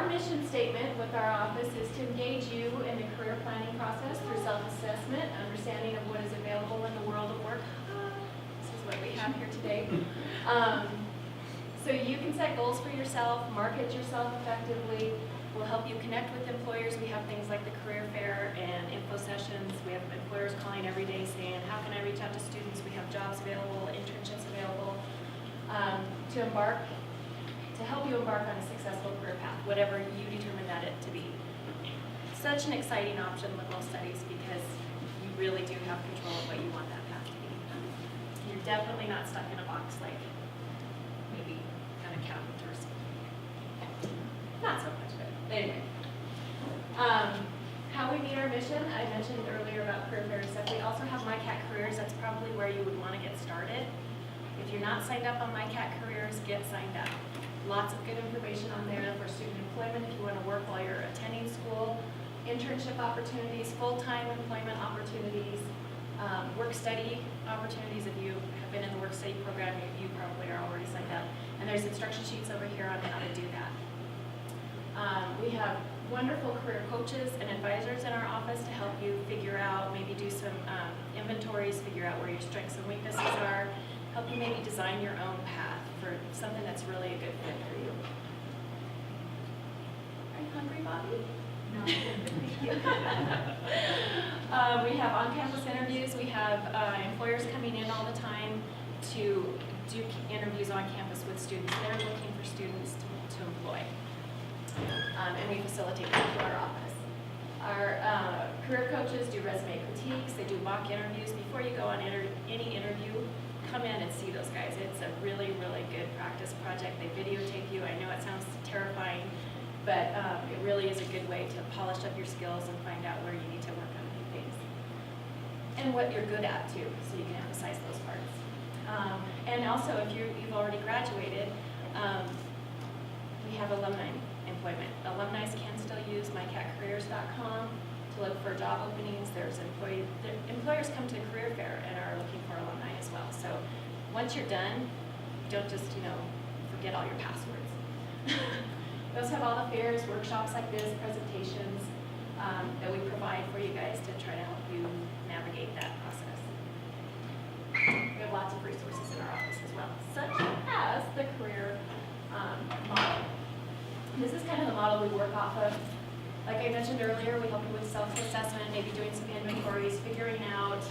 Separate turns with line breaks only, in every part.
our mission statement with our office is to engage you in the career planning process through self-assessment, understanding of what is available in the world of work. This is what we have here today. So you can set goals for yourself, market yourself effectively. We'll help you connect with employers. We have things like the career fair and info sessions. We have employers calling every day saying, how can I reach out to students? We have jobs available, internships available, to help you embark on a successful career path, whatever you determine that it to be. Such an exciting option, liberal studies, because you really do have control of what you want that path to be. You're definitely not stuck in a box like maybe an accountant or something. Not so much, but anyway. How we meet our mission, I mentioned earlier about career fair stuff. We also have MyCat Careers. That's probably where you would want to get started. If you're not signed up on MyCat Careers, get signed up. Lots of good information on there for student employment if you want to work while you're attending school, internship opportunities, full-time employment opportunities, work-study opportunities. If you have been in the work-study program, you probably are already signed up. And there's instruction sheets over here on how to do that. We have wonderful career coaches and advisors in our office to help you figure out, maybe do some inventories, figure out where your strengths and weaknesses are, help you maybe design your own path for something that's really a good fit for you. Are you hungry, Bobby? No. We have on-campus interviews. We have employers coming in all the time to do interviews on campus with students. They're looking for students to employ. And we facilitate that through our office. Our career coaches do resume critiques. They do mock interviews. Before you go on any interview, come in and see those guys. It's a really, really good practice project. They videotape you. I know it sounds terrifying, but it really is a good way to polish up your skills and find out where you need to work on a few things. And what you're good at, too, so you can emphasize those parts. And also, if you've already graduated, we have alumni employment. Alumni can still use mycatcareers.com to look for job openings. There's employers come to the career fair and are looking for alumni as well. So once you're done, don't just, forget all your passwords. We also have all the fairs, workshops like this, presentations that we provide for you guys to try to help you navigate that process. We have lots of resources in our office as well, such as the career model. This is kind of the model we work off of. Like I mentioned earlier, we help you with self-assessment, maybe doing some inventories, figuring out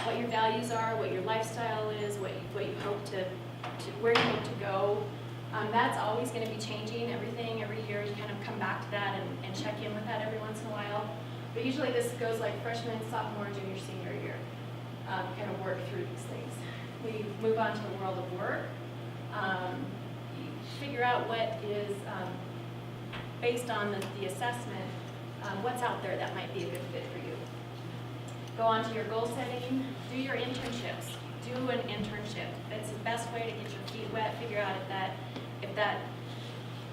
what your values are, what your lifestyle is, what you hope where you hope to go. That's always going to be changing. Every year you kind of come back to that and check in with that every once in a while. But usually this goes like freshman, sophomore, junior, senior year. Kind of work through these things. We move on to the world of work. Figure out what is, based on the assessment, what's out there that might be a good fit for you. Go on to your goal setting, do your internships. Do an internship. It's the best way to get your feet wet, figure out if that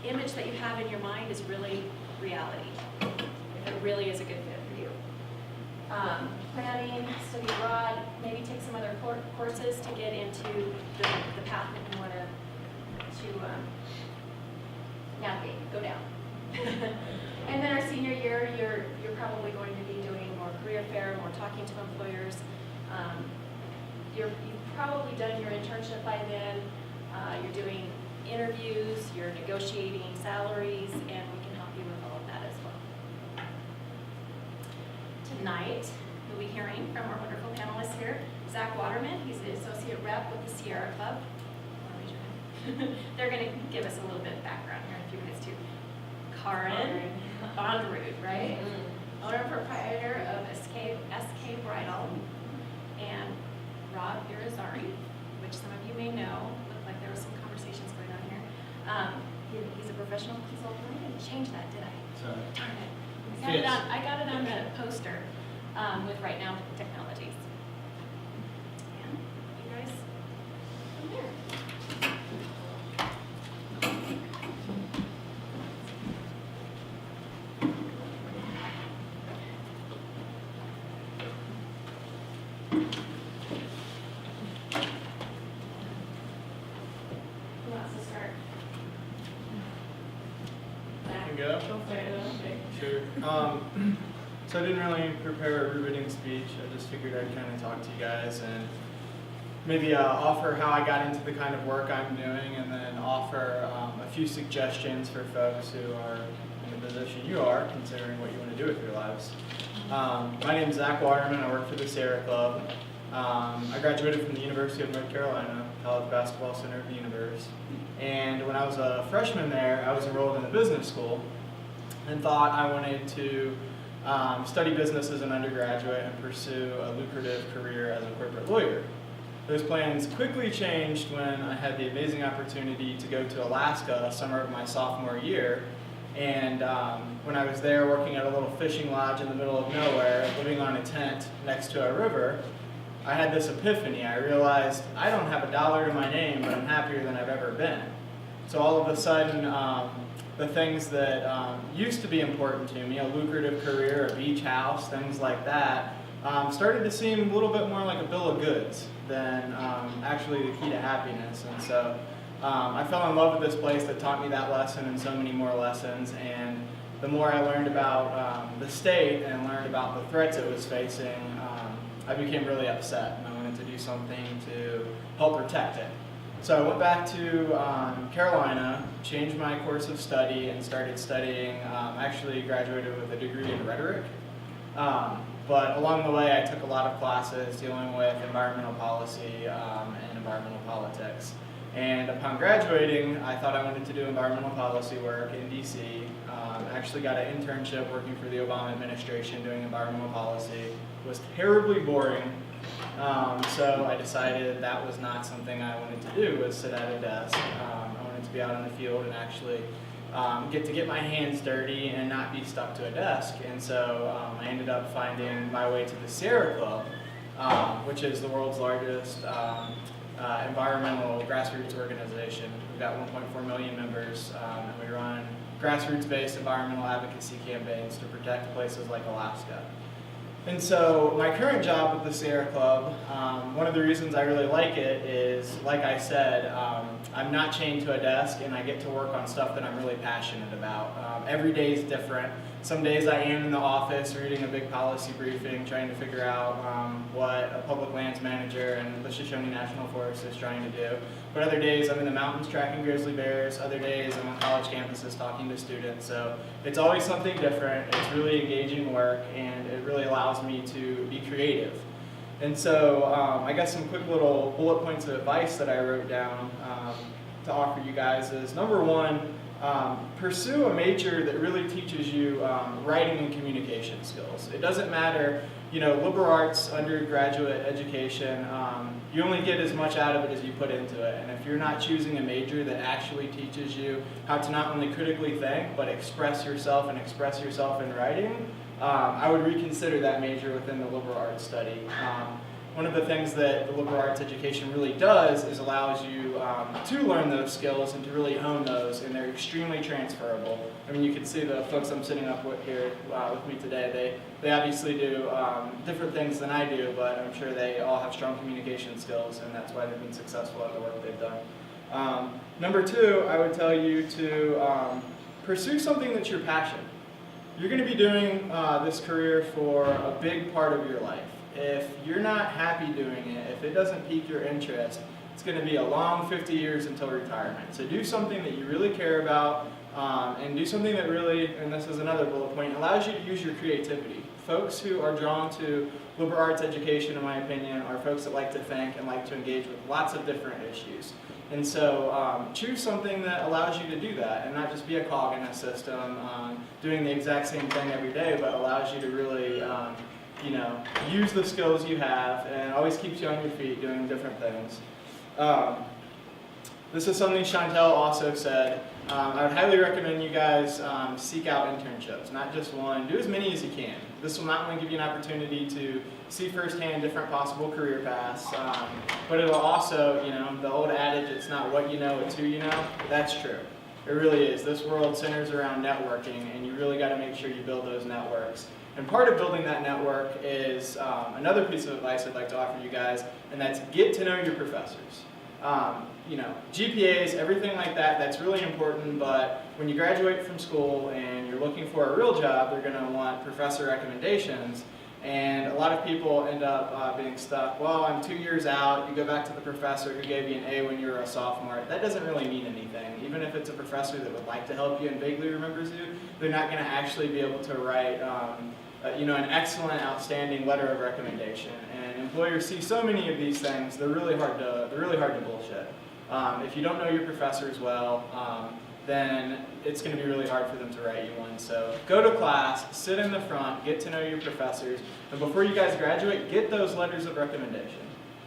image that you have in your mind is really reality, if it really is a good fit for you. Planning, study abroad, maybe take some other courses to get into the path that you want to navigate, go down. And then our senior year, you're probably going to be doing more career fair, more talking to employers. You've probably done your internship by then. You're doing interviews, you're negotiating salaries, and we can help you with all of that as well. Tonight, you'll be hearing from our wonderful panelists here. Zach Waterman, he's the associate rep with the Sierra Club. They're going to give us a little bit of background here in a few minutes too. Karen Bonderud, right? Owner and proprietor of SK Bridal, and Rob Irizarry, which some of you may know. Looked like there were some conversations going on here. He's a professional consultant. I didn't change that, did I?
Sorry.
Darn it. I got it on the poster with Right Now Technologies. And you guys come here.
Sure. So I didn't really prepare a riveting speech. I just figured I'd kind of talk to you guys and maybe offer how I got into the kind of work I'm doing, and then offer a few suggestions for folks who are in the position you are, considering what you want to do with your lives. My name is Zach Waterman. I work for the Sierra Club. I graduated from the University of North Carolina, College Basketball Center of the Universe. And when I was a freshman there, I was enrolled in a business school and thought I wanted to study business as an undergraduate and pursue a lucrative career as a corporate lawyer. Those plans quickly changed when I had the amazing opportunity to go to Alaska summer of my sophomore year. And when I was there working at a little fishing lodge in the middle of nowhere, living on a tent next to a river, I had this epiphany. I realized I don't have a dollar to my name, but I'm happier than I've ever been. So all of a sudden, the things that used to be important to me, a lucrative career, a beach house, things like that, started to seem a little bit more like a bill of goods than actually the key to happiness. And so I fell in love with this place that taught me that lesson and so many more lessons. And the more I learned about the state and learned about the threats it was facing, I became really upset, and I wanted to do something to help protect it. So I went back to Carolina, changed my course of study, and started studying. Actually graduated with a degree in rhetoric. But along the way, I took a lot of classes dealing with environmental policy and environmental politics. And upon graduating, I thought I wanted to do environmental policy work in DC. Actually got an internship working for the Obama administration doing environmental policy. It was terribly boring. So I decided that was not something I wanted to do, was sit at a desk. I wanted to be out in the field and actually get my hands dirty and not be stuck to a desk. And so I ended up finding my way to the Sierra Club, which is the world's largest environmental grassroots organization. We've got 1.4 million members, and we run grassroots-based environmental advocacy campaigns to protect places like Alaska. And so my current job with the Sierra Club, one of the reasons I really like it is, like I said, I'm not chained to a desk, and I get to work on stuff that I'm really passionate about. Every day is different. Some days I am in the office reading a big policy briefing, trying to figure out what a public lands manager and the Shoshone National Forest is trying to do. But other days I'm in the mountains tracking grizzly bears. Other days I'm on college campuses talking to students. So it's always something different. It's really engaging work, and it really allows me to be creative. And so I got some quick little bullet points of advice that I wrote down to offer you guys is, number one, pursue a major that really teaches you writing and communication skills. It doesn't matter, liberal arts undergraduate education, you only get as much out of it as you put into it. And if you're not choosing a major that actually teaches you how to not only critically think, but express yourself in writing, I would reconsider that major within the liberal arts study. One of the things that the liberal arts education really does is allows you to learn those skills and to really hone those, and they're extremely transferable. I mean, you can see the folks I'm sitting up with here with me today, they obviously do different things than I do, but I'm sure they all have strong communication skills, and that's why they've been successful at the work they've done. Number two, I would tell you to pursue something that's your passion. You're going to be doing this career for a big part of your life. If you're not happy doing it, if it doesn't pique your interest, it's going to be a long 50 years until retirement. So do something that you really care about, and do something that really, and this is another bullet point, allows you to use your creativity. Folks who are drawn to liberal arts education, in my opinion, are folks that like to think and like to engage with lots of different issues. And so choose something that allows you to do that, and not just be a cog in a system doing the exact same thing every day, but allows you to really use the skills you have, and always keeps you on your feet doing different things. This is something Chantel also said. I would highly recommend you guys seek out internships, not just one. Do as many as you can. This will not only give you an opportunity to see firsthand different possible career paths, but it'll also, the old adage, it's not what you know, it's who you know. That's true. It really is. This world centers around networking, and you really got to make sure you build those networks. And part of building that network is another piece of advice I'd like to offer you guys, and that's get to know your professors. GPAs, everything like that, that's really important, but when you graduate from school and you're looking for a real job, they're going to want professor recommendations. And a lot of people end up being stuck. Well, I'm 2 years out. You go back to the professor who gave you an A when you were a sophomore. That doesn't really mean anything. Even if it's a professor that would like to help you and vaguely remembers you, they're not going to actually be able to write an excellent, outstanding letter of recommendation. And employers see so many of these things. They're really hard to bullshit. If you don't know your professors well, then it's going to be really hard for them to write you one. So go to class, sit in the front, get to know your professors, and before you guys graduate, get those letters of recommendation.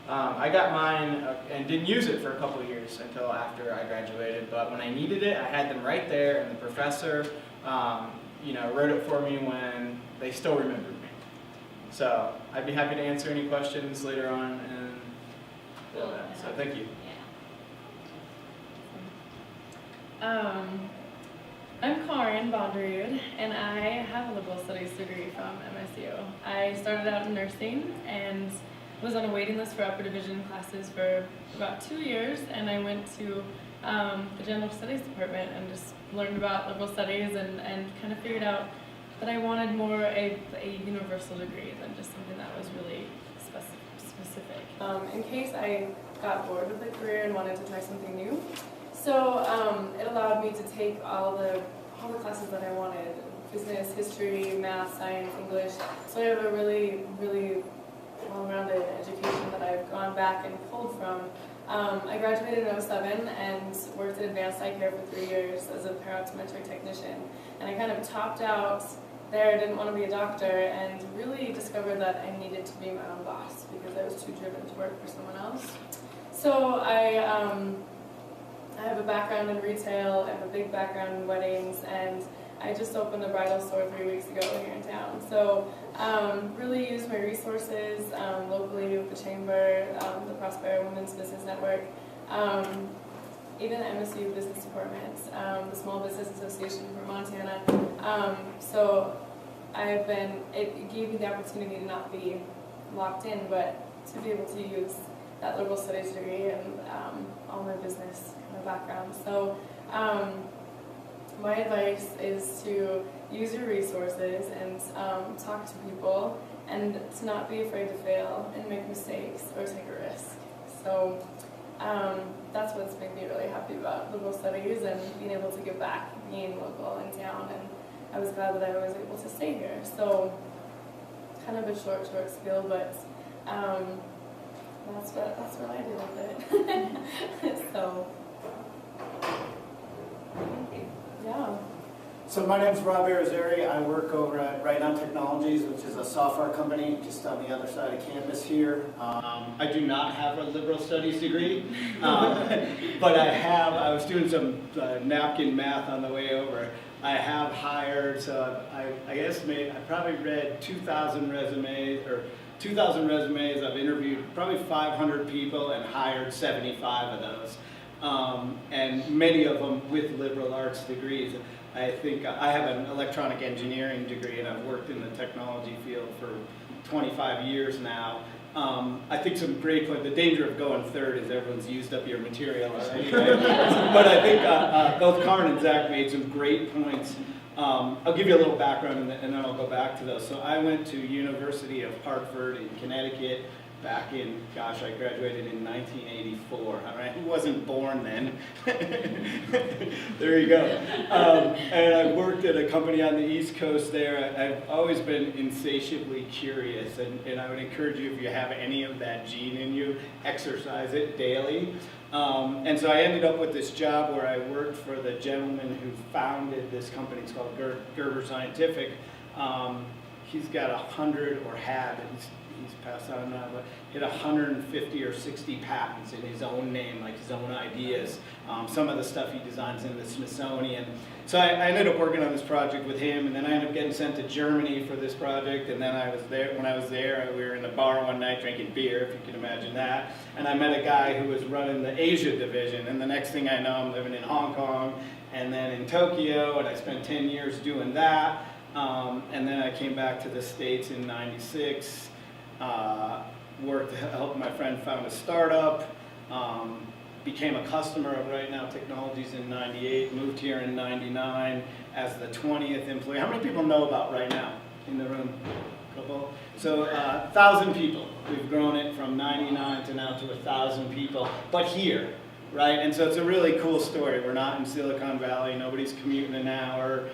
I got mine and didn't use it for a couple of years until after I graduated, but when I needed it, I had them right there, and the professor wrote it for me when they still remembered me. So I'd be happy to answer any questions later on, and so thank you.
I'm Karin Bonderud, and I have a liberal studies degree from MSU. I started out in nursing and was on a waiting list for upper division classes for about 2 years, and I went to the general studies department and just learned about liberal studies and kind of figured out that I wanted more a universal degree than just something that was really specific. In case I got bored with the career and wanted to try something new. So it allowed me to take all the classes that I wanted: business, history, math, science, English. So I have a really, really well-rounded education that I've gone back and pulled from. I graduated in 2007 and worked in advanced eye care for 3 years as a para-optometric technician. And I kind of topped out there. I didn't want to be a doctor, and really discovered that I needed to be my own boss because I was too driven to work for someone else. So I have a background in retail, I have a big background in weddings, and I just opened a bridal store 3 weeks ago here in town. So really use my resources locally with the Chamber, the Prospera Women's Business Network, even the MSU Business Department, the Small Business Association for Montana. So it gave me the opportunity to not be locked in, but to be able to use that liberal studies degree and all my business kind of background. So my advice is to use your resources and talk to people, and to not be afraid to fail and make mistakes or take a risk. So that's what's made me really happy about liberal studies and being able to give back, being local in town, and I was glad that I was able to stay here. So kind of a short spiel, but that's what I did with it. So, yeah.
So my name's Rob Arizari. I work over at Right Now Technologies, which is a software company just on the other side of campus here. I do not have a liberal studies degree, but I was doing some napkin math on the way over. I have hired, so I estimate I probably read 2,000 resumes, or 2,000 resumes. I've interviewed probably 500 people and hired 75 of those, and many of them with liberal arts degrees. I think I have an electronic engineering degree, and I've worked in the technology field for 25 years now. I think some great points. The danger of going third is everyone's used up your material already, right? But I think both Karin and Zach made some great points. I'll give you a little background and then I'll go back to those. So I went to University of Hartford in Connecticut back in, I graduated in 1984. All right, who wasn't born then? There you go. And I worked at a company on the East Coast there. I've always been insatiably curious, and I would encourage you, if you have any of that gene in you, exercise it daily. And so I ended up with this job where I worked for the gentleman who founded this company. It's called Gerber Scientific. He's got 100, or had, he's passed on now, but hit 150 or 60 patents in his own name, like his own ideas. Some of the stuff he designs in the Smithsonian. So I ended up working on this project with him, and then I ended up getting sent to Germany for this project. And then when I was there, we were in a bar one night drinking beer, if you can imagine that. And I met a guy who was running the Asia division. And the next thing I know, I'm living in Hong Kong and then in Tokyo, and I spent 10 years doing that. And then I came back to the States in '96. Worked to help my friend found a startup, became a customer of Right Now Technologies in '98, moved here in '99 as the 20th employee. How many people know about Right Now in the room? Couple? So 1,000 people. We've grown it from 99 to now to 1,000 people, but here, right? And so it's a really cool story. We're not in Silicon Valley. Nobody's commuting an hour.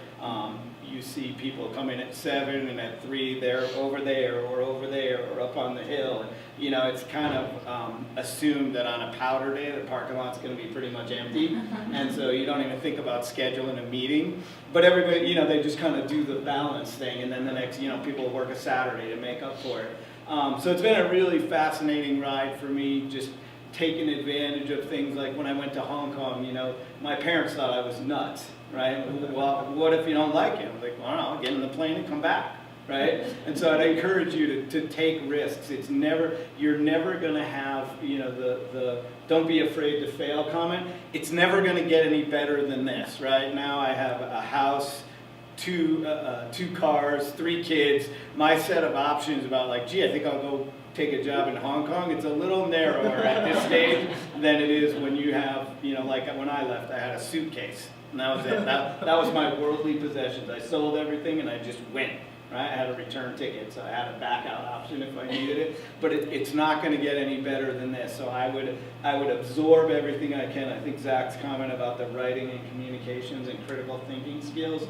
You see people coming at 7 and at 3, they're over there or up on the hill. And, you know, it's kind of assumed that on a powder day, the parking lot's going to be pretty much empty. And so you don't even think about scheduling a meeting. But everybody, you know, they just kind of do the balance thing. And then the next, you know, people work a Saturday to make up for it. So it's been a really fascinating ride for me, just taking advantage of things like when I went to Hong Kong, you know, my parents thought I was nuts, right? Well, what if you don't like it? I was like, well, I don't know, get in the plane and come back, right? And so I'd encourage you to take risks. It's never, you're never going to have, you know, the don't be afraid to fail comment. It's never going to get any better than this, right? Now I have a house, two cars, 3 kids. My set of options about like, gee, I think I'll go take a job in Hong Kong, it's a little narrower at this stage than it is when you have, you know, like when I left, I had a suitcase. And that was it. That was my worldly possessions. I sold everything and I just went. Right? I had a return ticket, so I had a back out option if I needed it. But it's not going to get any better than this. So I would absorb everything I can. I think Zach's comment about the writing and communications and critical thinking skills.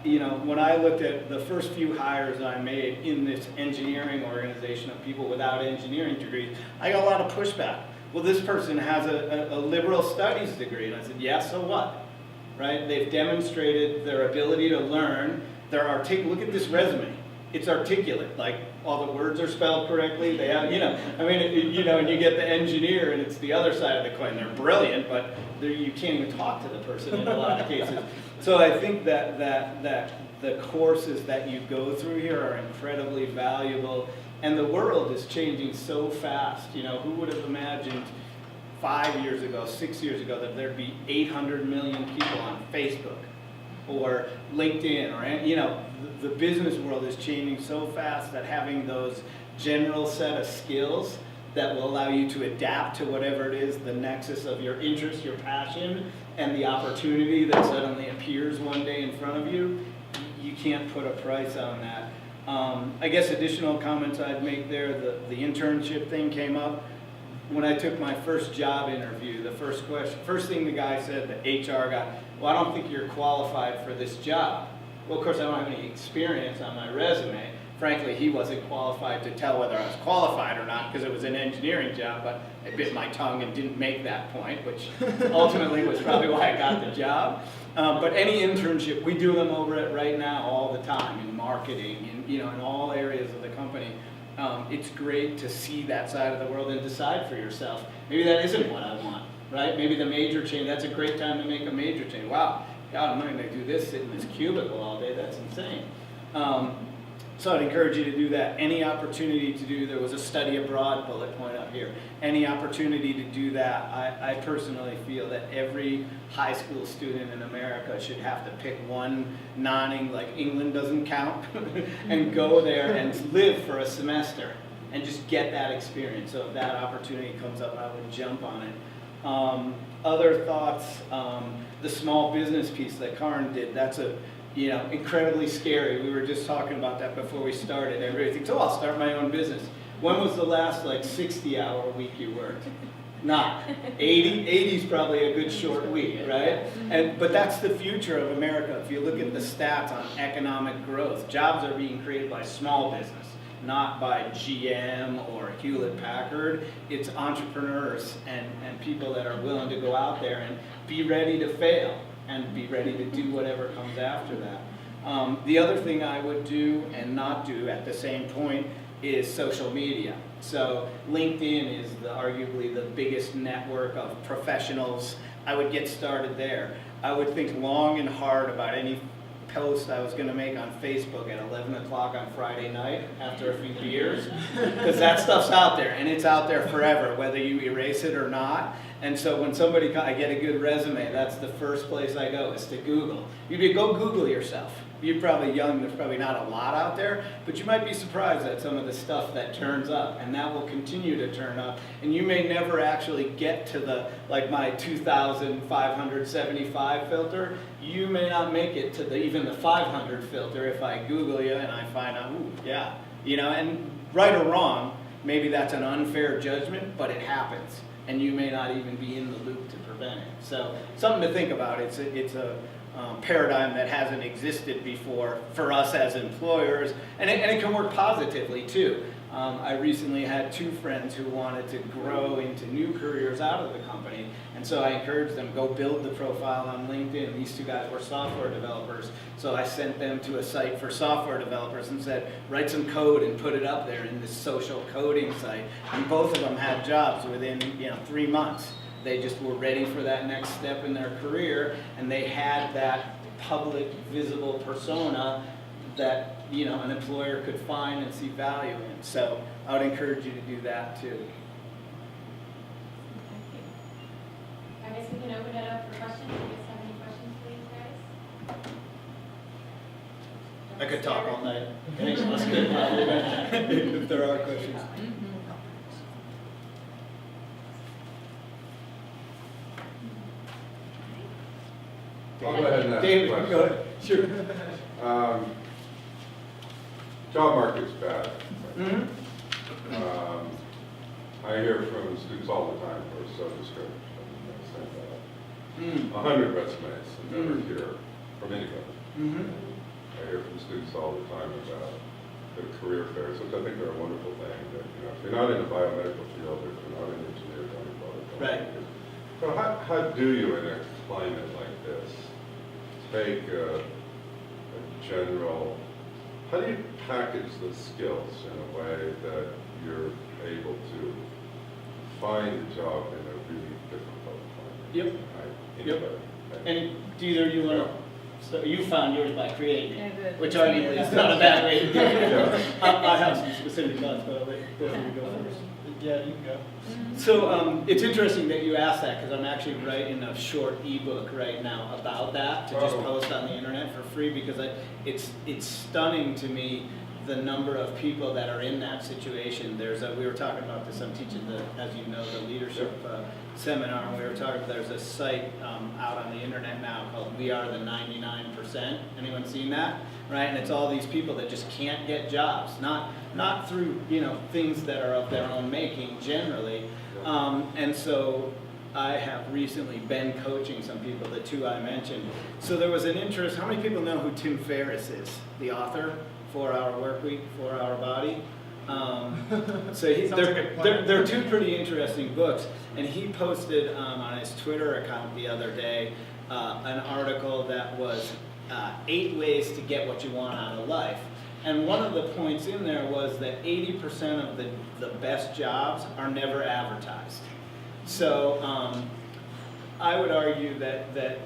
You know, when I looked at the first few hires I made in this engineering organization of people without engineering degrees, I got a lot of pushback. Well, this person has a liberal studies degree. And I said, yeah, so what? Right? They've demonstrated their ability to learn. Look at this resume. It's articulate. Like, all the words are spelled correctly. They have, you know, I mean, you know, and you get the engineer, and it's the other side of the coin. They're brilliant, but you can't even talk to the person in a lot of cases. So I think that the courses that you go through here are incredibly valuable, and the world is changing so fast. You know, who would have imagined 5 years ago, 6 years ago, that there'd be 800 million people on Facebook or LinkedIn, or, you know, the business world is changing so fast that having those general set of skills that will allow you to adapt to whatever it is, the nexus of your interest, your passion, and the opportunity that suddenly appears one day in front of you, you can't put a price on that. I guess additional comments I'd make there, the internship thing came up. When I took my first job interview, the first thing the guy said, the HR guy, well, I don't think you're qualified for this job. Well, of course, I don't have any experience on my resume. Frankly, he wasn't qualified to tell whether I was qualified or not because it was an engineering job, but I bit my tongue and didn't make that point, which ultimately was probably why I got the job. But any internship, we do them over at Right Now all the time in marketing, in all areas of the company. It's great to see that side of the world and decide for yourself. Maybe that isn't what I want, right? Maybe the major change, that's a great time to make a major change. Wow, God, I'm not going to do this, sit in this cubicle all day, that's insane. So I'd encourage you to do that. Any opportunity to do, there was a study abroad bullet point up here. Any opportunity to do that, I personally feel that every high school student in America should have to pick one like England doesn't count, and go there and live for a semester and just get that experience. So if that opportunity comes up, I would jump on it. Other thoughts, the small business piece that Karin did, that's incredibly scary. We were just talking about that before we started. Everybody thinks, oh, I'll start my own business. When was the last 60-hour week you worked? Not. 80? 80 is probably a good short week, right? But that's the future of America. If you look at the stats on economic growth, jobs are being created by small business, not by GM or Hewlett Packard. It's entrepreneurs and people that are willing to go out there and be ready to fail and be ready to do whatever comes after that. The other thing I would do and not do at the same point is social media. So LinkedIn is arguably the biggest network of professionals. I would get started there. I would think long and hard about any post I was going to make on Facebook at 11 o'clock on Friday night after a few beers, because that stuff's out there, and it's out there forever, whether you erase it or not. And so when I get a good resume, that's the first place I go, is to Google. You go Google yourself, You're probably young, there's probably not a lot out there, but you might be surprised at some of the stuff that turns up, and that will continue to turn up. And you may never actually get to the, like my 2,575 filter, you may not make it to even the 500 filter if I Google you and I find out, ooh, yeah. You know, and right or wrong, maybe that's an unfair judgment, but it happens. And you may not even be in the loop to prevent it. So something to think about. It's a paradigm that hasn't existed before for us as employers, and it can work positively too. I recently had 2 friends who wanted to grow into new careers out of the company, and so I encouraged them, go build the profile on LinkedIn. These 2 guys were software developers, so I sent them to a site for software developers and said, write some code and put it up there in this social coding site. And both of them had jobs within 3 months. They just were ready for that next step in their career, and they had that public, visible persona that an employer could find and see value in. So I would encourage you to do that too.
I guess we can open it up for questions. Do you guys have any questions for these guys?
I could talk all night. Okay, so let's get if there are questions.
I'll go ahead and ask
David,
a question.
go ahead. Sure.
Job market's bad.
Mm-hmm.
I hear from students all the time who are so discouraged. I send out 100 resumes and never hear from anybody.
Mm-hmm.
I hear from students all the time about the career fairs, which I think are a wonderful thing. That, if you're not in the biomedical field, if you're not in engineering, don't bother.
Right.
So how do you, in a climate like this, take a general, how do you package the skills in a way that you're able to find a job in a really difficult climate?
Yep. Yep. And do either you want to, so you found yours by creating it, which arguably is not a bad way to do it. I have some specific thoughts, but I'll let you go first. Yeah, you can go. So it's interesting that you asked that, because I'm actually writing a short ebook right now about that to just post on the internet for free, because it's stunning to me the number of people that are in that situation. We were talking about this, I'm teaching as you know, the leadership seminar, and we were talking, there's a site out on the internet now called We Are the 99%. Anyone seen that? Right, and it's all these people that just can't get jobs, not through things that are of their own making generally, and so I have recently been coaching some people, the 2 I mentioned. So there was an interest. How many people know who Tim Ferriss is? The author, 4-Hour Workweek, 4-Hour Body. So they're 2 pretty interesting books, and he posted on his Twitter account the other day an article that was 8 ways to get what you want out of life. And one of the points in there was that 80% of the best jobs are never advertised. So I would argue that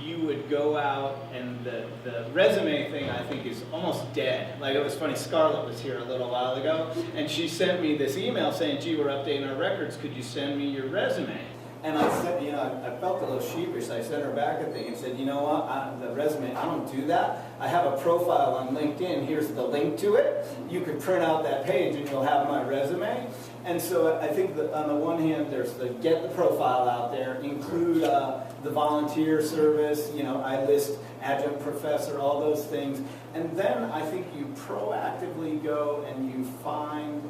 you would go out, and the resume thing I think is almost dead. Like, it was funny, Scarlett was here a little while ago, and she sent me this email saying, gee, we're updating our records, could you send me your resume? And I said, I felt a little sheepish. I sent her back a thing and said, you know what, the resume, I don't do that. I have a profile on LinkedIn. Here's the link to it. You can print out that page and you'll have my resume. And so I think that on the one hand, there's the get the profile out there, include the volunteer service, I list adjunct professor, all those things. And then I think you proactively go and you find,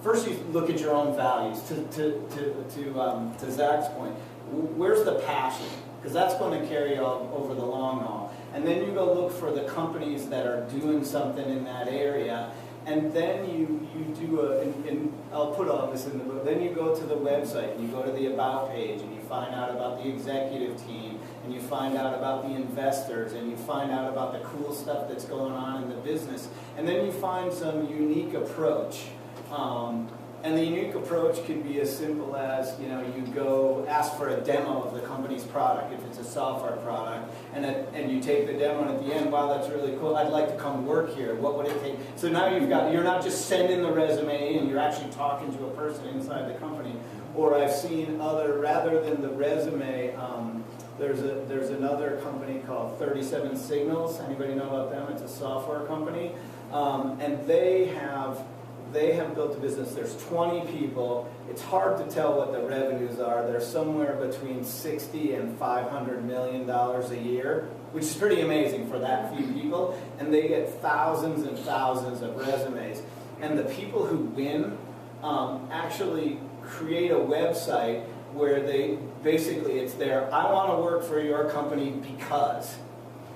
first you look at your own values. To Zach's point, where's the passion? Because that's going to carry on over the long haul. And then you go look for the companies that are doing something in that area. And then you do and I'll put all this in the book, then you go to the website and you go to the About page and you find out about the executive team and you find out about the investors and you find out about the cool stuff that's going on in the business. And then you find some unique approach. And the unique approach can be as simple as, you go ask for a demo of the company's product, if it's a software product, and you take the demo, and at the end, wow, that's really cool, I'd like to come work here, what would it take? So now you're not just sending the resume in, you're actually talking to a person inside the company. Or I've seen rather than the resume, There's another company called 37 Signals. Anybody know about them? It's a software company, and they have built a business. There's 20 people. It's hard to tell what the revenues are. They're somewhere between $60 and $500 million a year, which is pretty amazing for that few people. And they get thousands and thousands of resumes. And the people who win actually create a website where they basically, it's their, I want to work for your company because.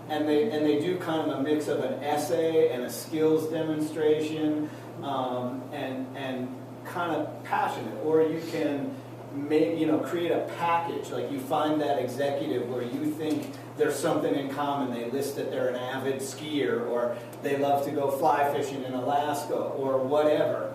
And they do kind of a mix of an essay and a skills demonstration, and kind of passionate. Or you can create a package, like you find that executive where you think there's something in common. They list that they're an avid skier, or they love to go fly fishing in Alaska, or whatever.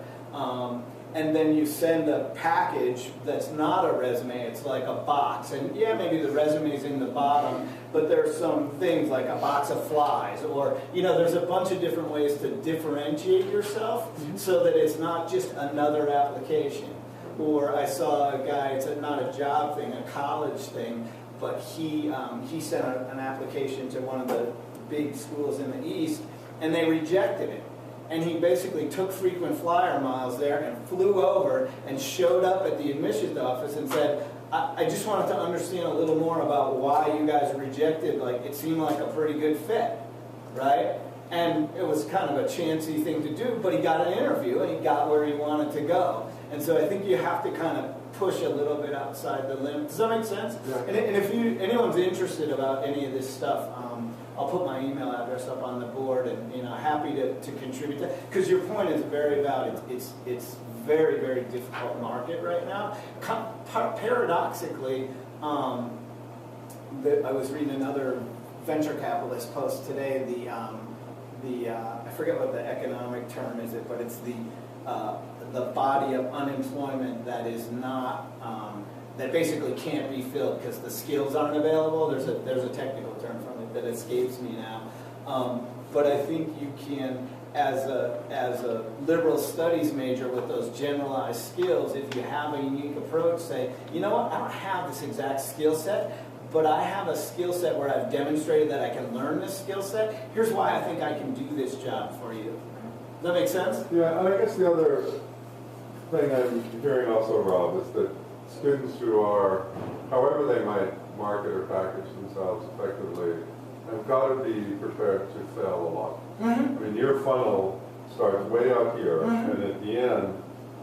And then you send a package that's not a resume, it's like a box. And yeah, maybe the resume's in the bottom, but there's some things like a box of flies, or, there's a bunch of different ways to differentiate yourself so that it's not just another application. Or I saw a guy, it's not a job thing, a college thing, but he sent an application to one of the big schools in the East, and they rejected it. And he basically took frequent flyer miles there and flew over and showed up at the admissions office and said, I just wanted to understand a little more about why you guys rejected, it seemed like a pretty good fit, right? And it was kind of a chancy thing to do, but he got an interview and he got where he wanted to go. And so I think you have to kind of push a little bit outside the limit. Does that make sense?
Yeah.
And if anyone's interested about any of this stuff, I'll put my email address up on the board, and happy to contribute to, because your point is very valid. It's very, very difficult market right now. Paradoxically, I was reading another venture capitalist post today. I forget what the economic term is, but it's the body of unemployment that is not that basically can't be filled because the skills aren't available. There's a technical term from it that escapes me now, but I think you can, as a liberal studies major with those generalized skills, if you have a unique approach, say, you know what, I don't have this exact skill set, but I have a skill set where I've demonstrated that I can learn this skill set. Here's why I think I can do this job for you. Does that make sense?
Yeah, and I guess the other thing I'm hearing also, Rob, is that students who are, however they might market or package themselves effectively, have got to be prepared to fail a lot.
Mm-hmm.
I mean, your funnel starts way out here, and at the end,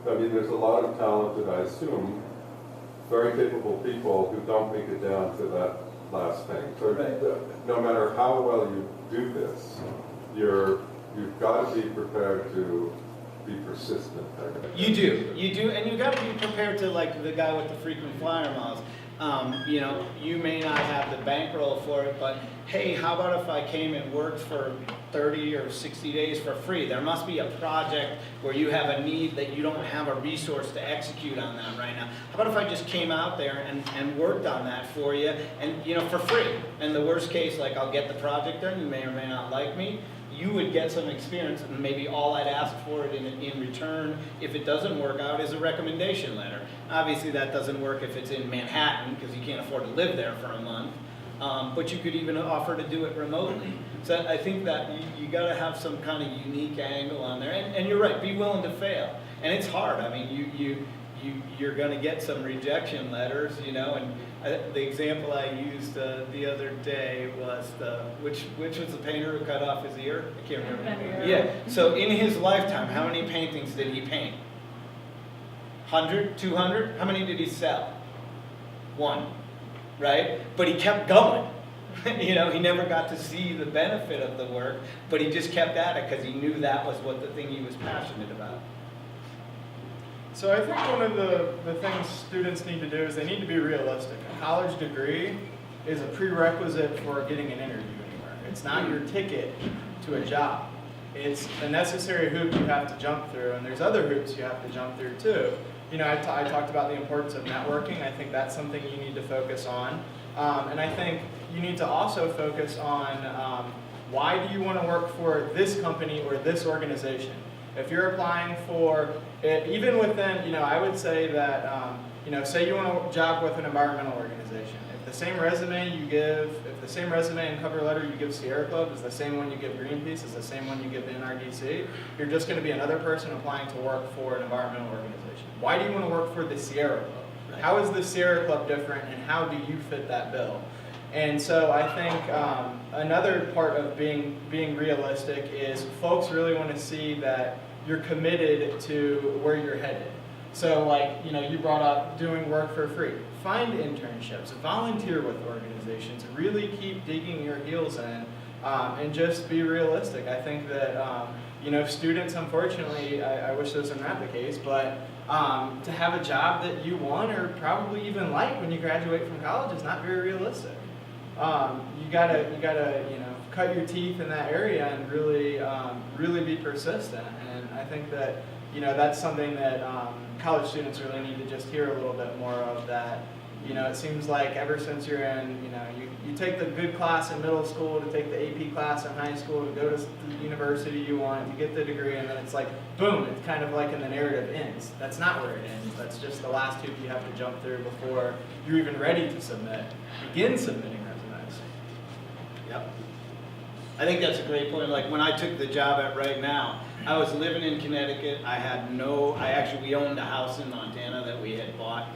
there's a lot of talented, I assume, very capable people who don't make it down to that last thing. So
right.
No matter how well you do this, you've got to be prepared to be persistent.
You do, and you got to be prepared to, like the guy with the frequent flyer miles. You may not have the bankroll for it, but hey, how about if I came and worked for 30 or 60 days for free? There must be a project where you have a need that you don't have a resource to execute on that right now. How about if I just came out there and worked on that for you, and for free? And the worst case, I'll get the project done. You may or may not like me. You would get some experience, and maybe all I'd ask for it in return, if it doesn't work out, is a recommendation letter. Obviously, that doesn't work if it's in Manhattan, because you can't afford to live there for a month. But you could even offer to do it remotely. So I think that you got to have some kind of unique angle on there. And you're right, be willing to fail. And it's hard. You're going to get some rejection letters, and the example I used the other day was which was the painter who cut off his ear? I can't remember. Yeah. So in his lifetime, how many paintings did he paint? 100, 200? How many did he sell? 1, right? But he kept going. He never got to see the benefit of the work, but he just kept at it because he knew that was what the thing he was passionate about.
So I think one of the things students need to do is they need to be realistic. A college degree is a prerequisite for getting an interview anywhere. It's not your ticket to a job. It's a necessary hoop you have to jump through, and there's other hoops you have to jump through too. I talked about the importance of networking. I think that's something you need to focus on. And I think you need to also focus on why do you want to work for this company or this organization? If you're applying for it, even within, I would say that, say you want a job with an environmental organization. If If the same resume and cover letter you give Sierra Club is the same one you give Greenpeace, is the same one you give NRDC, you're just going to be another person applying to work for an environmental organization. Why do you want to work for the Sierra Club?
Right.
How is the Sierra Club different, and how do you fit that bill? And so I think another part of being realistic is folks really want to see that you're committed to where you're headed. So like, you brought up doing work for free. Find internships, volunteer with organizations, really keep digging your heels in, and just be realistic. I think that, students, unfortunately, I wish this was not the case, but to have a job that you want or probably even like when you graduate from college is not very realistic. You gotta, cut your teeth in that area and really be persistent. And I think that, that's something that college students really need to just hear a little bit more of. That, it seems like ever since you're in, you take the good class in middle school, to take the AP class in high school, to go to the university you want, to get the degree, and then it's like, boom, it's kind of like in the narrative ends. That's not where it ends. That's just the last hoop you have to jump through before you're even ready to begin submitting resumes.
Yep. I think that's a great point. Like when I took the job at Right Now, I was living in Connecticut. We owned a house in Montana that we had bought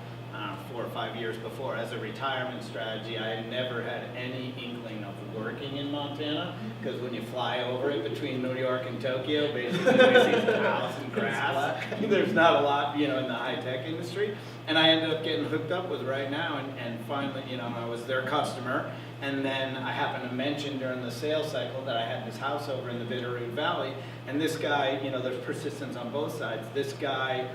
4 or 5 years before as a retirement strategy. I had never had any inkling of working in Montana, because when you fly over it between New York and Tokyo, basically you see the house and grass. There's not a lot, in the high-tech industry. And I ended up getting hooked up with Right Now, and finally, I was their customer. And then I happened to mention during the sales cycle that I had this house over in the Bitterroot Valley, and this guy, there's persistence on both sides. This guy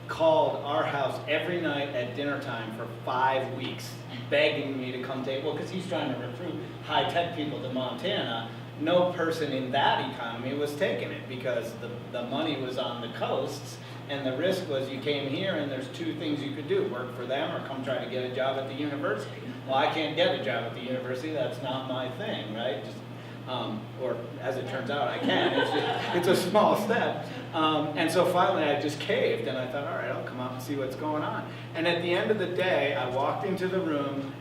called our house every night at dinner time for 5 weeks, begging me to come take, because he's trying to recruit high-tech people to Montana. No person in that economy was taking it, because the money was on the coasts, and the risk was you came here and there's 2 things you could do: work for them or come try to get a job at the university. Well, I can't get a job at the university. That's not my thing, right? Or as it turns out, I can. It's a small step. And so finally I just caved, and I thought, all right, I'll come out and see what's going on. And at the end of the day, I walked into the room.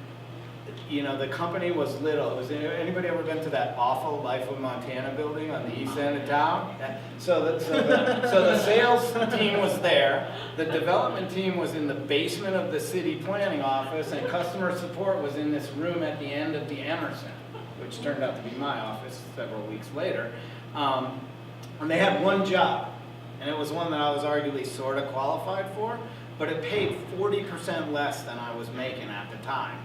The company was little. Anybody ever been to that awful Life of Montana building on the east end of town? So the sales team was there. The development team was in the basement of the city planning office, and customer support was in this room at the end of the Emerson, which turned out to be my office several weeks later. And they had one job, and it was one that I was arguably sort of qualified for, but it paid 40% less than I was making at the time.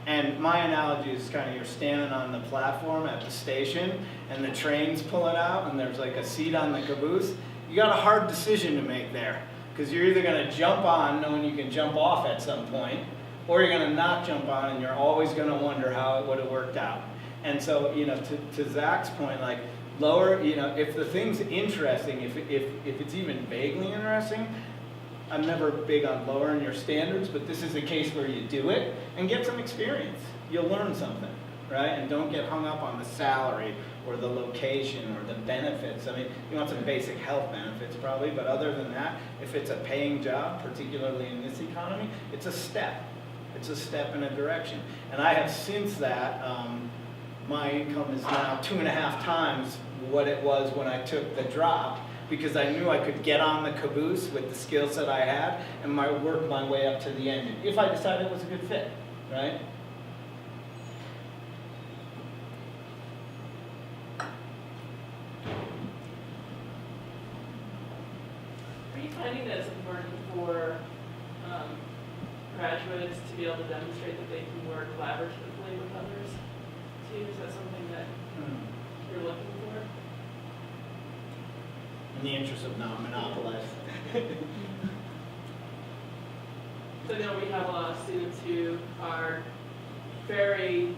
And my analogy is kind of, you're standing on the platform at the station and the train's pulling out and there's like a seat on the caboose. You got a hard decision to make there, because you're either going to jump on knowing you can jump off at some point, or you're going to not jump on and you're always going to wonder how it would have worked out. And so, to Zach's point, like lower, if the thing's interesting, if it's even vaguely interesting, I'm never big on lowering your standards, but this is a case where you do it and get some experience. You'll learn something, right? And don't get hung up on the salary or the location or the benefits. I mean, you want some basic health benefits probably, but other than that, if it's a paying job, particularly in this economy, it's a step. It's a step in a direction. And I have since that, my income is now 2.5 times what it was when I took the drop, because I knew I could get on the caboose with the skill set I had and work my way up to the engine, if I decided it was a good fit, right?
Are you finding that it's important for graduates to be able to demonstrate that they can work collaboratively with others too? Is that something that you're looking for?
In the interest of not monopolizing.
So I know we have a lot of students who are very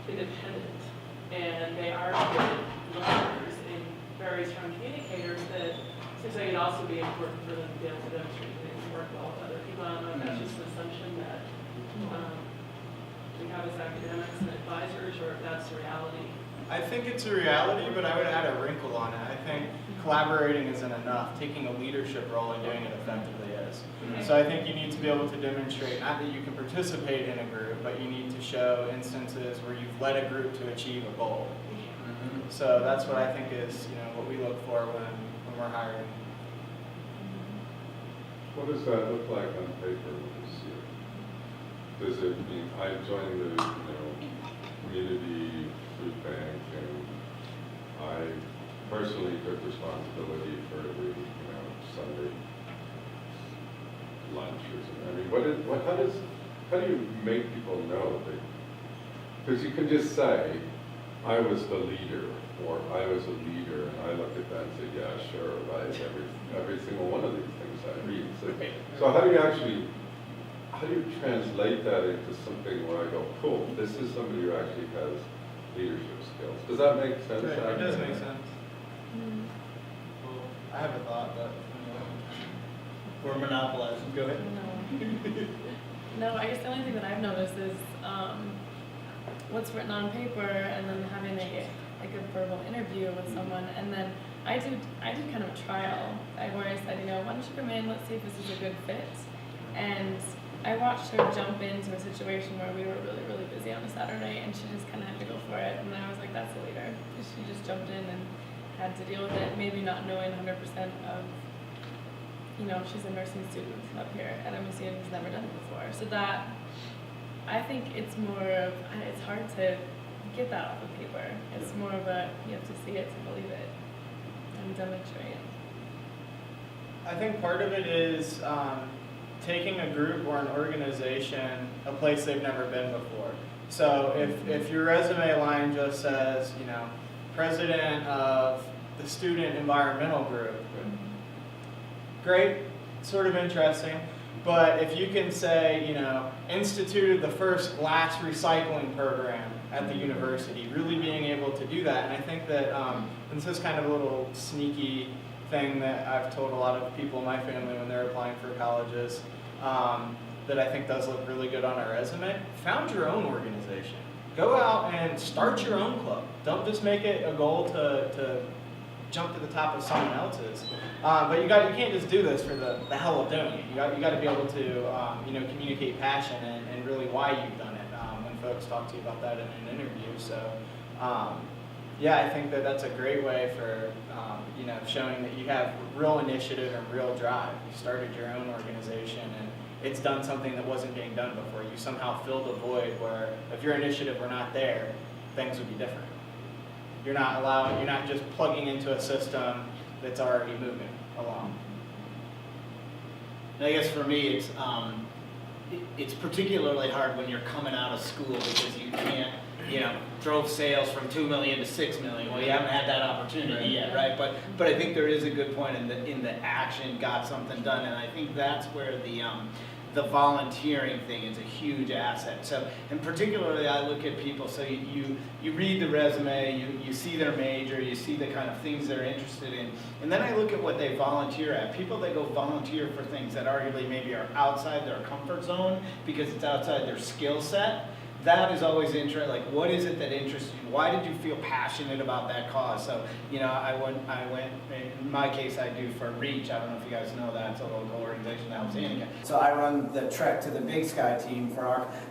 independent, and they are good learners and very strong communicators, that seems like it'd also be important for them to be able to demonstrate that they can work well with other people. I don't know if that's just an assumption that we have as academics and advisors, or if that's the reality.
I think it's a reality, but I would add a wrinkle on it. I think collaborating isn't enough. Taking a leadership role and doing it effectively is.
Okay.
So I think you need to be able to demonstrate, not that you can participate in a group, but you need to show instances where you've led a group to achieve a goal. So that's what I think is, what we look for when we're hiring.
What does that look like on paper when you see it? Does it mean I joined the community food bank and I personally took responsibility for the Sunday lunch or something? I mean, how do you make people know that? Because you can just say, I was the leader, or I was a leader, and I look at that and say, yeah, sure, right, every single one of these things I read. So how do you translate that into something where I go, cool, this is somebody who actually has leadership skills? Does that make sense?
It does make sense. Well, I have a thought, but
We're monopolizing. Go ahead.
No, I guess the only thing that I've noticed is what's written on paper, and then having a good verbal interview with someone, and then I did kind of a trial where I said, why don't you come in, let's see if this is a good fit. And I watched her jump into a situation where we were really, really busy on a Saturday, and she just kind of had to go for it. And I was like, that's a leader. She just jumped in and had to deal with it, maybe not knowing 100% of, she's a nursing student up here at MSU and has never done it before. So that, I think it's more of, it's hard to get that off of paper. It's more of you have to see it to believe it and demonstrate.
I think part of it is taking a group or an organization a place they've never been before. So if your resume line just says, president of the student environmental group, great, sort of interesting. But if you can say, instituted the first glass recycling program at the university, really being able to do that. And I think that this is kind of a little sneaky thing that I've told a lot of people in my family when they're applying for colleges, that I think does look really good on our resume. Found your own organization. Go out and start your own club. Don't just make it a goal to jump to the top of someone else's. But you can't just do this for the hell of doing it. You got to be able to communicate passion and really why you've done it when folks talk to you about that in an interview. So I think that's a great way for showing that you have real initiative and real drive. You started your own organization and it's done something that wasn't being done before. You somehow filled a void where if your initiative were not there, things would be different. You're not just plugging into a system that's already moving along.
I guess for me, it's particularly hard when you're coming out of school because you can't, drove sales from 2 million to 6 million. Well, you haven't had that opportunity yet, right? But I think there is a good point in the action, got something done, and I think that's where the volunteering thing is a huge asset. So, and particularly I look at people, so you read the resume, you see their major, you see the kind of things they're interested in, and then I look at what they volunteer at. People that go volunteer for things that arguably maybe are outside their comfort zone because it's outside their skill set. That is always interesting. Like, what is it that interests you? Why did you feel passionate about that cause? So, I went. In my case, I do for Reach. I don't know if you guys know that. It's a local organization that was in. So I run the Trek to the Big Sky team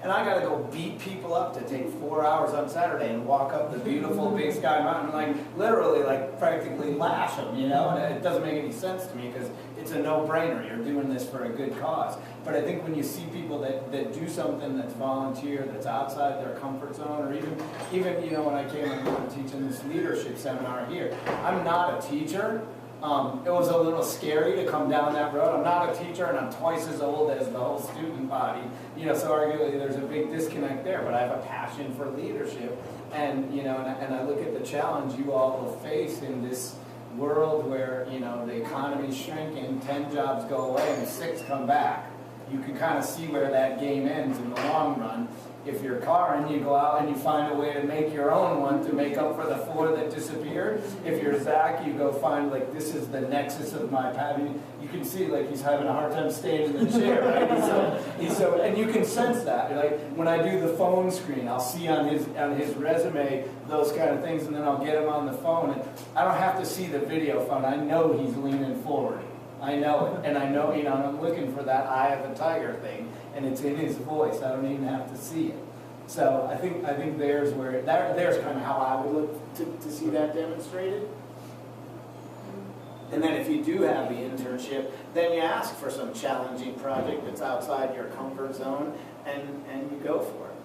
and I got to go beat people up to take 4 hours on Saturday and walk up the beautiful Big Sky mountain, literally, practically lash them, and it doesn't make any sense to me because it's a no-brainer. You're doing this for a good cause. But I think when you see people that do something that's volunteer, that's outside their comfort zone, or even when I came and teaching this leadership seminar here, I'm not a teacher. It was a little scary to come down that road. I'm not a teacher, and I'm twice as old as the whole student body. So arguably there's a big disconnect there. But I have a passion for leadership, and and I look at the challenge you all will face in this world where the economy's shrinking, 10 jobs go away and 6 come back. You can kind of see where that game ends in the long run.
If you're Karen, you go out and you find a way to make your own one to make up for the 4 that disappeared. If you're Zach, you go find, like, this is the nexus of my pattern. You can see, like, he's having a hard time staying in the chair, right? And you can sense that. Like, when I do the phone screen, I'll see on his resume those kind of things, and then I'll get him on the phone. And I don't have to see the video phone. I know he's leaning forward. I know it. And I know, I'm looking for that eye of the tiger thing, and it's in his voice. I don't even have to see it. So I think there's kind of how I would look to see that demonstrated. And then if you do have the internship, then you ask for some challenging project that's outside your comfort zone, and you go for it.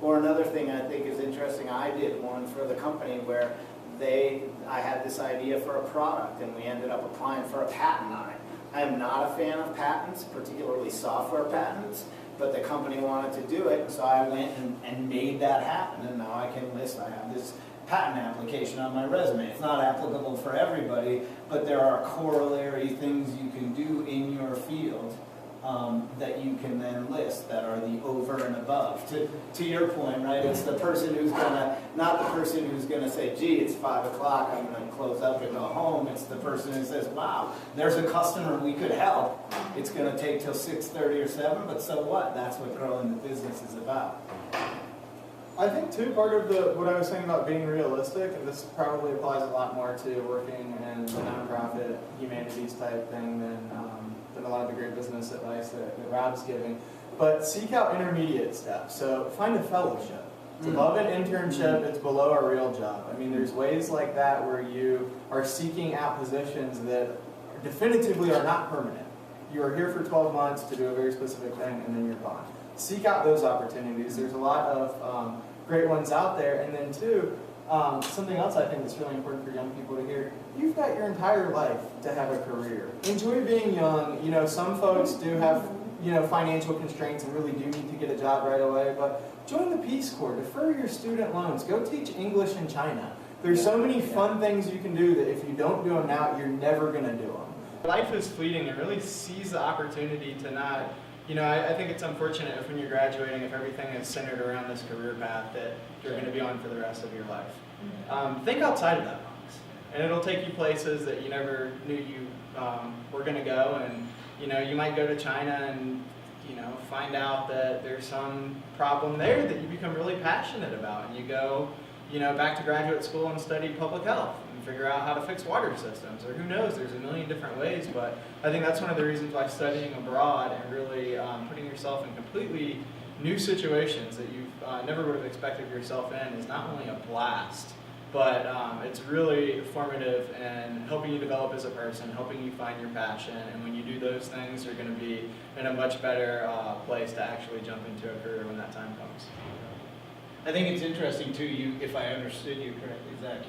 Or another thing I think is interesting, I did one for the company where I had this idea for a product, and we ended up applying for a patent on it. I am not a fan of patents, particularly software patents, but the company wanted to do it, and so I went and made that happen, and now I can list, I have this patent application on my resume. It's not applicable for everybody, but there are corollary things you can do in your field that you can then list that are the over and above. To your point, right, it's the person who's not the person who's gonna say, gee, it's 5 o'clock, I'm gonna close up and go home. It's the person who says, wow, there's a customer we could help. It's gonna take till 6:30 or 7, but so what? That's what growing the business is about.
I think too, part of what I was saying about being realistic, and this probably applies a lot more to working in the nonprofit humanities type thing than a lot of the great business advice that Rob's giving. But seek out intermediate steps. So find a fellowship. It's above an internship, it's below a real job. I mean, there's ways like that where you are seeking out positions that definitively are not permanent. You are here for 12 months to do a very specific thing, and then you're gone. Seek out those opportunities. There's a lot of great ones out there. And then two, something else I think that's really important for young people to hear, you've got your entire life to have a career. Enjoy being young. Some folks do have financial constraints and really do need to get a job right away, but join the Peace Corps, defer your student loans, go teach English in China. There's so many fun things you can do that if you don't do them now, you're never going to do them. Life is fleeting, and really seize the opportunity to not, I think it's unfortunate if when you're graduating, if everything is centered around this career path that you're going to be on for the rest of your life. Think outside of that box, and it'll take you places that you never knew you were going to go, and you might go to China and find out that there's some problem there that you become really passionate about, and you go back to graduate school and study public health and figure out how to fix water systems, or who knows, there's a million different ways. But I think that's one of the reasons why studying abroad and really putting yourself in completely new situations that you never would have expected yourself in is not only a blast, but it's really formative and helping you develop as a person, helping you find your passion, and when you do those things, you're going to be in a much better place to actually jump into a career when that time comes.
I think it's interesting too, if I understood you correctly, Zach,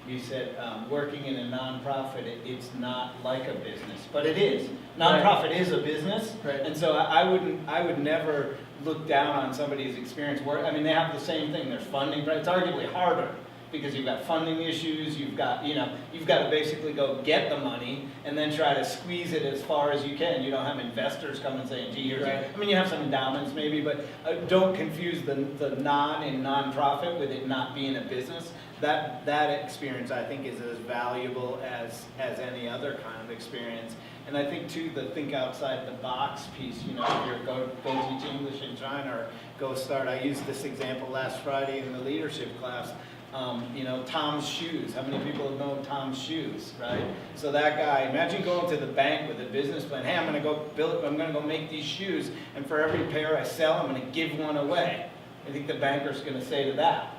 you said working in a nonprofit, it's not like a business, but it is. Nonprofit is a business, and so I would never look down on somebody's experience work. I mean, they have the same thing. There's funding, but it's arguably harder because you've got funding issues. You've got to basically go get the money and then try to squeeze it as far as you can. You don't have investors come and say, gee, here's I mean, you have some endowments maybe, but don't confuse the non-profit with it not being a business. That experience, I think, is as valuable as any other kind of experience. And I think, too, the think outside the box piece, if you're go teach English in China or go start. I used this example last Friday in the leadership class. Tom's Shoes. How many people know Tom's Shoes, right? So that guy, imagine going to the bank with a business plan. Hey, I'm going to go make these shoes, and for every pair I sell, I'm going to give one away. I think the banker's going to say to that,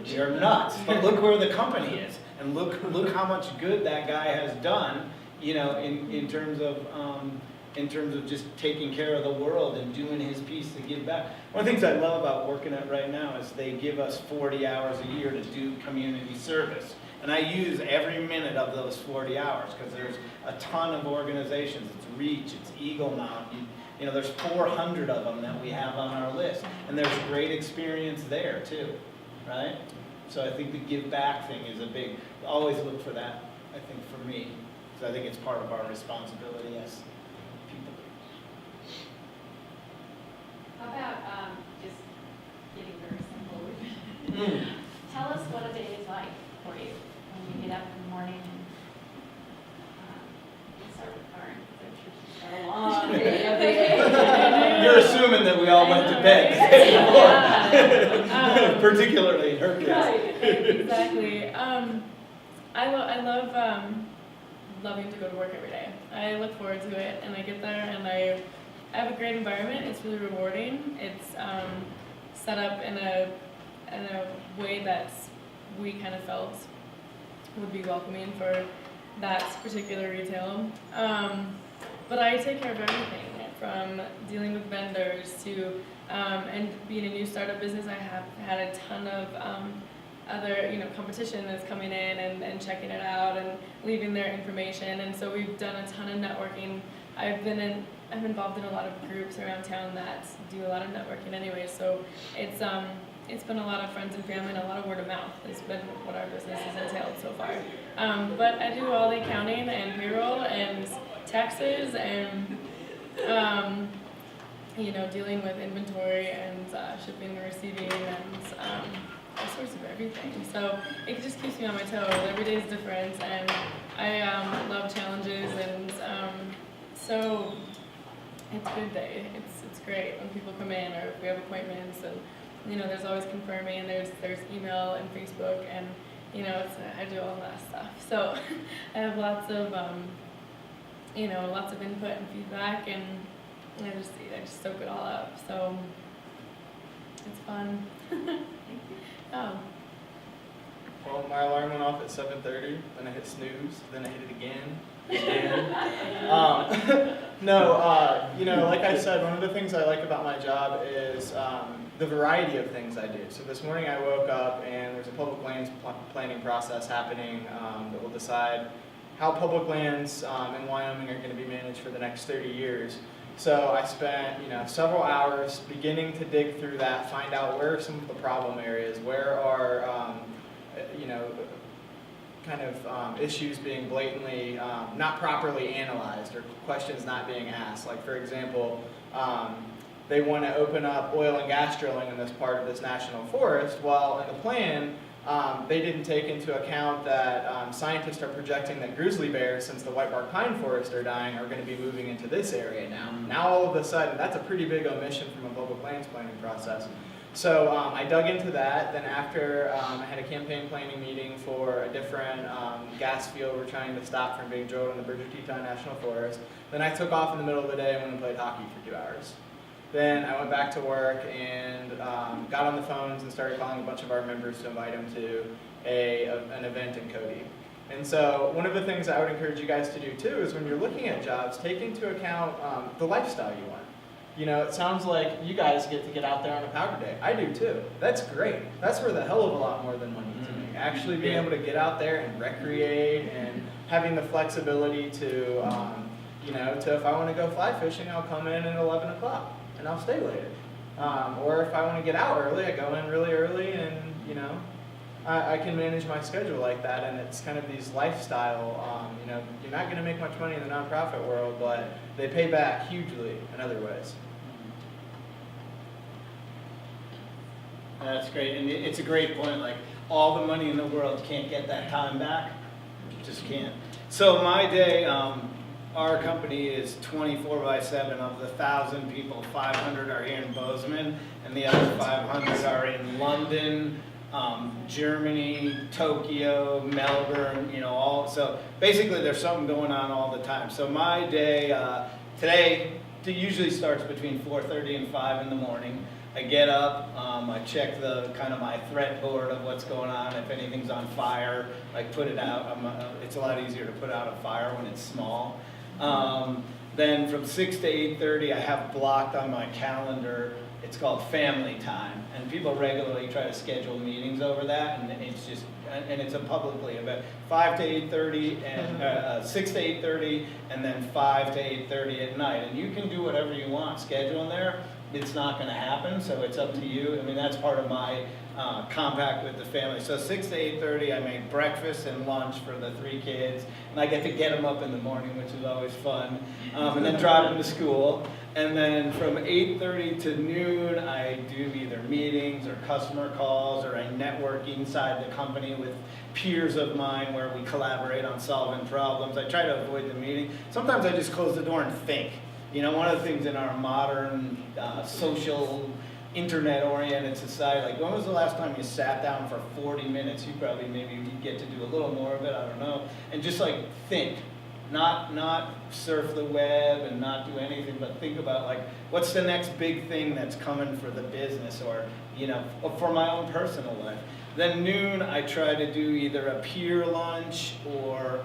you're nuts. But look where the company is, and look how much good that guy has done, in terms of just taking care of the world and doing his piece to give back. One of the things I love about working at right now is they give us 40 hours a year to do community service. And I use every minute of those 40 hours because there's a ton of organizations. It's Reach, it's Eagle Mountain. There's 400 of them that we have on our list. And there's great experience there too, right? So I think the give back thing is a big, always look for that, I think, for me. Because I think it's part of our responsibility as people.
How about just Tell us what a day is like for you when you get up in the morning and start with Karen. It's a long day every day.
You're assuming that we all went to bed the day before, particularly in her case.
Right.
Exactly. I love loving to go to work every day. I look forward to it, and I get there, and I have a great environment. It's really rewarding. It's set up in a way that we kind of felt would be welcoming for that particular retail. But I take care of everything, from dealing with vendors to, and being a new startup business, I have had a ton of other, competition that's coming in and checking it out and leaving their information. And so we've done a ton of networking. I'm involved in a lot of groups around town that do a lot of networking anyway. So it's been a lot of friends and family and a lot of word of mouth has been what our business has entailed so far. But I do all the accounting and payroll and taxes and dealing with inventory and shipping and receiving and all sorts of everything. So it just keeps me on my toes. Every day is different, and I love challenges, and so it's a good day. It's great when people come in or if we have appointments, and there's always confirming. There's email and Facebook, and I do all that stuff. So I have lots of lots of input and feedback, and I just soak it all up. So it's fun. Oh.
Well, my alarm went off at 7:30, then I hit snooze, then I hit it again. Like I said, one of the things I like about my job is the variety of things I do. So this morning I woke up and there's a public lands planning process happening that will decide how public lands in Wyoming are going to be managed for the next 30 years. So I spent, several hours beginning to dig through that, find out where are some of the problem areas, where are, issues being blatantly not properly analyzed or questions not being asked. Like, for example, they want to open up oil and gas drilling in this part of this national forest. Well, in the plan, they didn't take into account that scientists are projecting that grizzly bears, since the whitebark pine forest are dying, are going to be moving into this area now. Now all of a sudden, that's a pretty big omission from a public lands planning process. So I dug into that. Then after I had a campaign planning meeting for a different gas field we're trying to stop from being drilled in the Bridger Teton National Forest. Then I took off in the middle of the day and went and played hockey for 2 hours. Then I went back to work and got on the phones and started calling a bunch of our members to invite them to an event in Cody. And so one of the things I would encourage you guys to do too is when you're looking at jobs, take into account the lifestyle you want. It sounds like you guys get out there on a powder day. I do too. That's great. That's worth a hell of a lot more than money to me. Actually being able to get out there and recreate and having the flexibility to, if I want to go fly fishing, I'll come in at 11 o'clock. And I'll stay later. Or if I want to get out early, I go in really early, and I can manage my schedule like that. And it's kind of these lifestyle. You're not going to make much money in the nonprofit world, but they pay back hugely in other ways.
That's great, and it's a great point. Like, all the money in the world can't get that time back. Just can't. So my day. Our company is 24/7. Of the 1,000 people, 500 are here in Bozeman, and the other 500 are in London, Germany, Tokyo, Melbourne, all. So basically there's something going on all the time. So my day today usually starts between 4:30 and 5 in the morning. I get up, I check my threat board of what's going on. If anything's on fire, I put it out. It's a lot easier to put out a fire when it's small. Then from 6 to 8:30, I have blocked on my calendar. It's called family time, and people regularly try to schedule meetings over that, and it's a publicly event. 5 to 8:30 and 6 to 8:30, and then 5 to 8:30 at night. And you can do whatever you want, schedule in there. it's not going to happen, so it's up to you. I mean, that's part of my compact with the family. So 6 to 8:30, I make breakfast and lunch for the 3 kids, and I get to get them up in the morning, which is always fun, and then drive them to school. And then from 8:30 to noon, I do either meetings or customer calls, or I network inside the company with peers of mine where we collaborate on solving problems. I try to avoid the meeting. Sometimes I just close the door and think. You know, one of the things in our modern social, internet-oriented society, like when was the last time you sat down for 40 minutes? You probably maybe get to do a little more of it, I don't know. And just like think, not surf the web and not do anything, but think about like, what's the next big thing that's coming for the business, or, you know, for my own personal life. Then noon, I try to do either a peer lunch or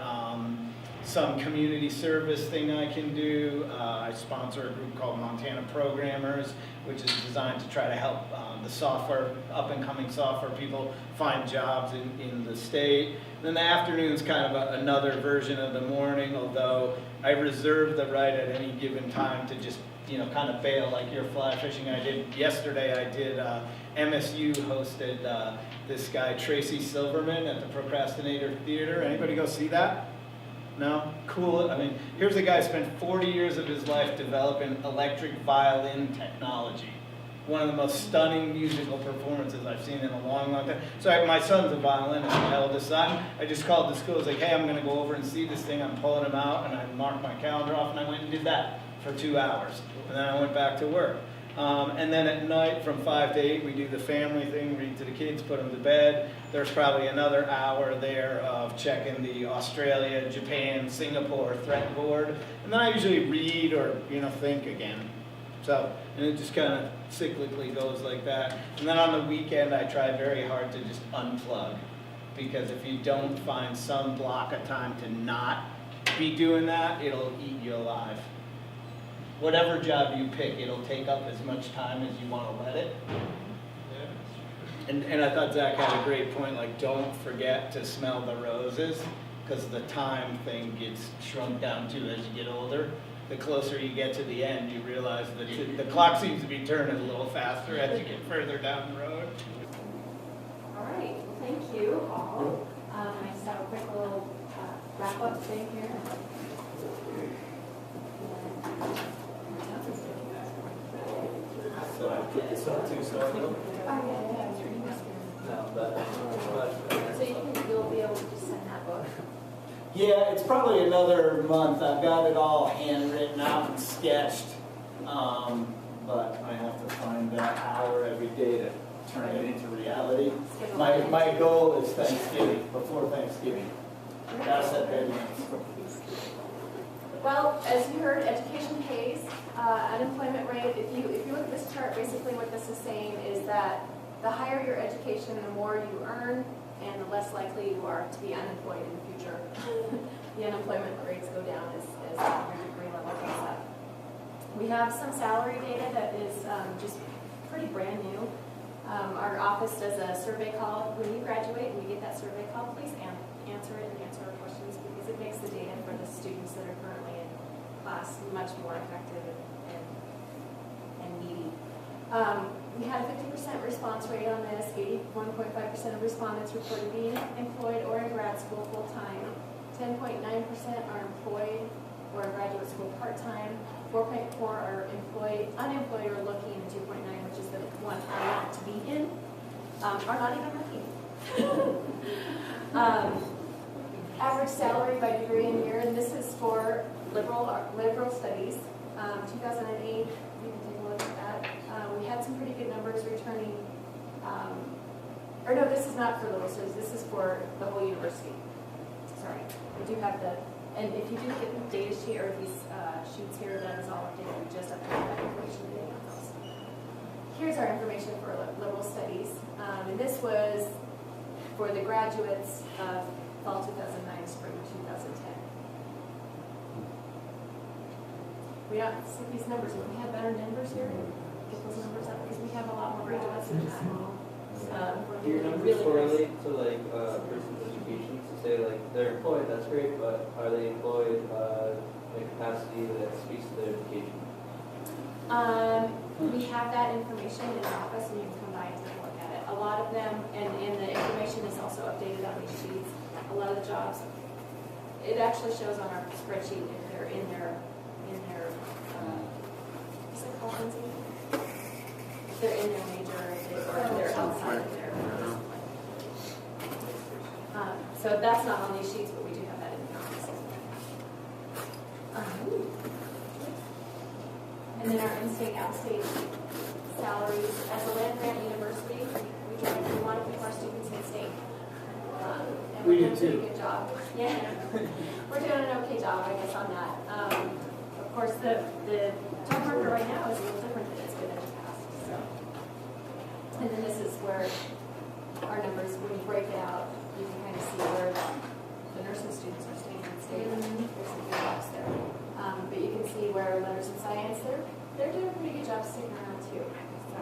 some community service thing I can do. I sponsor a group called Montana Programmers, which is designed to try to help the software, up-and-coming software people find jobs in the state. Then the afternoon's kind of another version of the morning, although I reserve the right at any given time to just, you know, kind of bail, like you're fly fishing. Yesterday I did, MSU hosted this guy, Tracy Silverman, at the Procrastinator Theater. Anybody go see that? No? Cool. I mean, here's a guy who spent 40 years of his life developing electric violin technology. One of the most stunning musical performances I've seen in a long, long time. So my son's a violinist, my oldest son. I just called the school. I was like, hey, I'm going to go over and see this thing. I'm pulling him out. And I marked my calendar off, and I went and did that for 2 hours. And then I went back to work. And then at night from 5 to 8, we do the family thing, read to the kids, put them to bed. There's probably another hour there of checking the Australia, Japan, Singapore threat board. And then I usually read or, you know, think again. So, and it just kind of cyclically goes like that. And then on the weekend, I try very hard to just unplug. Because if you don't find some block of time to not be doing that, it'll eat you alive. Whatever job you pick, it'll take up as much time as you want to let it. And I thought Zach had a great point, like don't forget to smell the roses, because the time thing gets shrunk down too as you get older. The closer you get to the end, you realize that the clock seems to be turning a little faster as you get further down the road.
All right, well, thank you all. I just have a quick little wrap-up thing here.
So I put this up too, so
You'll be able to just send that book.
yeah, it's probably another month. I've got it all handwritten out and sketched, but I have to find that hour every day to turn it into reality. My goal is Thanksgiving, before Thanksgiving. That's that deadline.
Well, as you heard, education pays. Unemployment rate, if you look at this chart, basically what this is saying is that the higher your education, the more you earn, and the less likely you are to be unemployed in the future. The unemployment rates go down as your degree level goes up. We have some salary data that is just pretty brand new. Our office does a survey call when you graduate, and you get that survey call, please answer it and answer our questions, because it makes the data for the students that are currently in class much more effective and needy. We had a 50% response rate on this. 81.5% of respondents reported being employed or in grad school full-time. 10.9% are employed or in graduate school part-time. 4.4 are unemployed or looking, and 2.9, which is the one are not to be in, are not even looking. Average salary by degree and year, and this is for liberal studies. 2008, you can take a look at that. We had some pretty good numbers returning, or no, this is not for liberal studies, this is for the whole university. Sorry, we do have and if you do get the data sheet or these sheets here, that is all updated. We just updated that information today on those. Here's our information for liberal studies, and this was for the graduates of fall 2009, spring 2010. We don't see these numbers. If we have better numbers here, get those numbers up, because we have a lot more graduates than that.
Do your numbers correlate to like a person's education? So say like they're employed, that's great, but are they employed in a capacity that speaks to their education?
We have that information in our office and you can come by and take a look at it. A lot of them, and the information is also updated on these sheets. A lot of the jobs, it actually shows on our spreadsheet if they're in their, what's it called, Lindsay? If they're in their major, or if they're outside of their discipline. So that's not on these sheets, but we do have that in the office. And then our in-state, out-state salaries. As a land-grant university, we want to keep our students in state. And
We do
we're doing a
too.
pretty good job. Yeah, we're doing an okay job, I guess, on that. Of course, the job market right now is a little different than it's been in the past. So, and then this is where our numbers, when you break it out, you can kind of see where the nursing students are staying in state. There's some good jobs there. But you can see where letters and science, they're doing a pretty good job sticking around too. So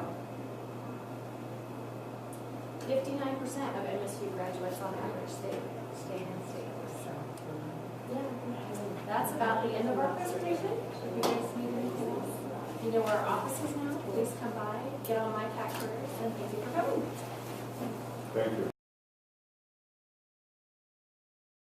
59% of MSU graduates on average stay in state. So yeah, that's about the end of our presentation. If you guys need anything else, you know where our office is now. Please come by, get on my CAT careers, and thank you for coming.
Thank you.